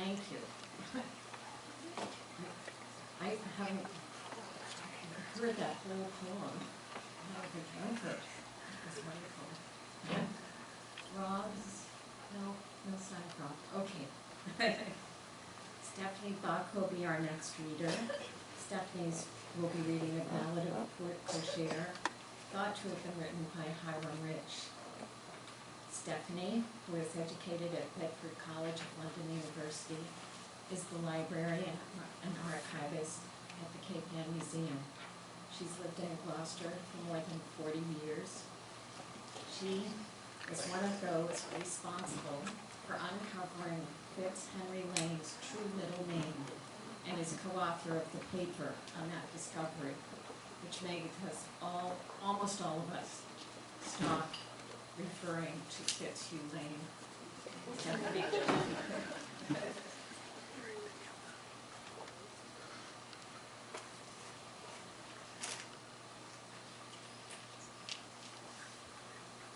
Thank you. I haven't heard that whole poem. I haven't drunk it. It was wonderful. Rob's, no sign of Rob. Okay. Stephanie Bach will be our next reader. Stephanie's will be reading a ballad of Port Cocher, thought to have been written by Hiram Rich. Stephanie, who is educated at Bedford College of London University, is the librarian and archivist at the Cape Ann Museum. She's lived in Gloucester for more than 40 years. She is one of those responsible for uncovering Fitzhenry Lane's true middle name and is co-author of the paper on that discovery, which made us almost all of us stop referring to Fitzhugh Lane.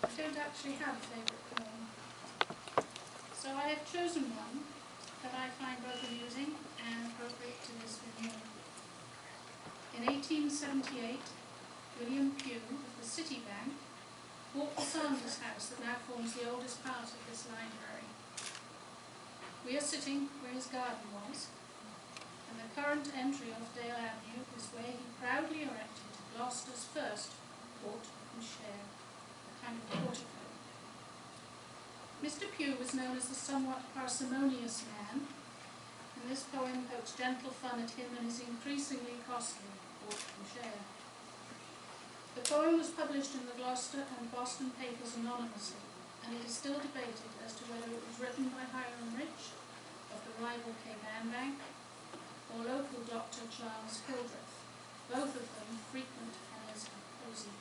I don't actually have a favourite poem, so I have chosen one that I find both amusing and appropriate to this renewal. In 1878, William Pugh of the Citibank bought the Sanders house that now forms the oldest part of this library. We are sitting where his garden was, and the current entry off Dale Avenue is where he proudly erected Gloucester's first port and share, a kind of portico. Mr. Pugh was known as the somewhat parsimonious man, and this poem pokes gentle fun at him and his increasingly costly port and share. The poem was published in the Gloucester and Boston papers anonymously, and it is still debated as to whether it was written by Hiram Rich of the rival Cape Ann Bank or local Dr. Charles Hildreth, both of them frequent tenors of poesy.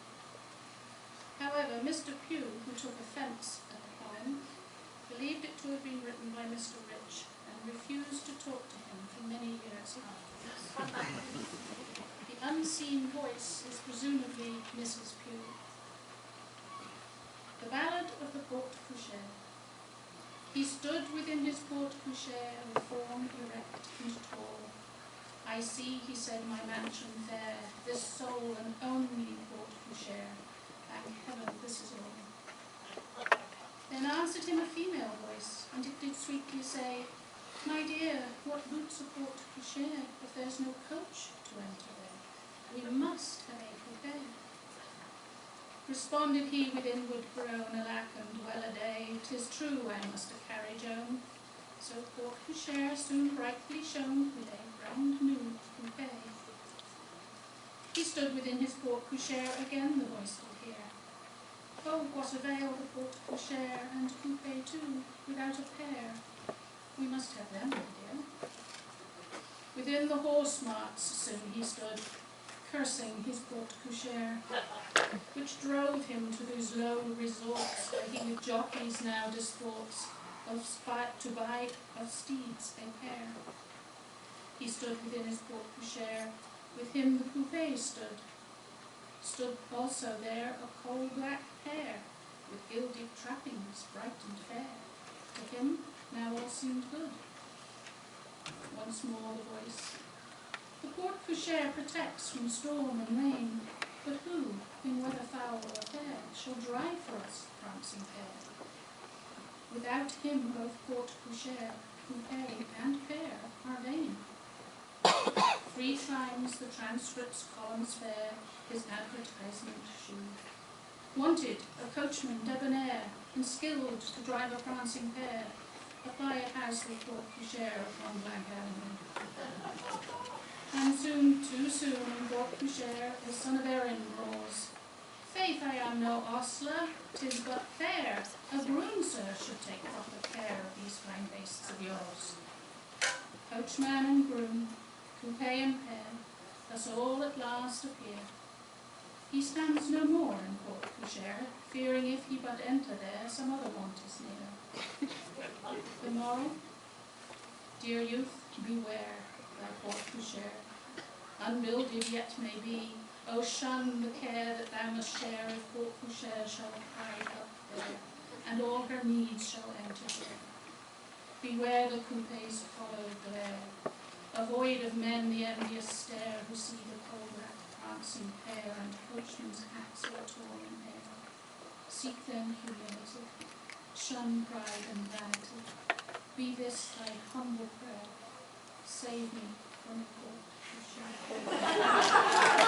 However, Mr. Pugh, who took offence at the poem, believed it to have been written by Mr. Rich and refused to talk to him for many years afterwards. The unseen voice is presumably Mrs. Pugh. The Ballad of the Port Coucher. He stood within his port coucher, with form erect and tall. I see, he said, my mansion fair, this sole and only port coucher. Thank heaven, this is all. Then answered him a female voice, and it did sweetly say, my dear, what boots a port coucher if there's no coach to enter there? We must have a coupe. Responded he with inward groan, alack and well a day, 'tis true I must a carriage own. So port coucher soon brightly shone with a brand new coupe. He stood within his port coucher, again the voice did hear. Oh, what avail the port coucher and coupe too, without a pair? We must have them, my dear. Within the horse marts soon he stood, cursing his port coucher, which drove him to those low resorts where he with jockeys now disports, to buy of steeds a pair. He stood within his port coucher, with him the coupe stood also there a coal black pair, with gilded trappings bright and fair. To him now all seemed good. Once more the voice. The port coucher protects from storm and rain, but who, in weather foul or fair, shall drive for us, prancing pair? Without him both port coucher, coupe, and pair are vain. 3 times the transcript's columns fair his advertisement shew. Wanted a coachman debonair and skilled to drive a prancing pair. Apply it as the port coucher upon Blank Avenue. And soon, too soon, in port coucher, the son of Erin roars. Faith, I am no ostler, 'tis but fair. A groom, sir, should take proper care of these fine beasts of yours. Coachman and groom, coupe and pair, thus all at last appear. He stands no more in port coucher, fearing if he but enter there, some other want is near. The moral? Dear youth, beware thy port coucher. Unbuilded yet may be, O shun the care that thou must share if port coucher shall hide up there, and all her needs shall enter here. Beware the coupe's hollow glare. Avoid of men the envious stare who see the coal-black prancing pair and coachmen's hats all torn in hair. Seek then humility, shun pride and vanity. Be this thy humble prayer, save me from a court to share.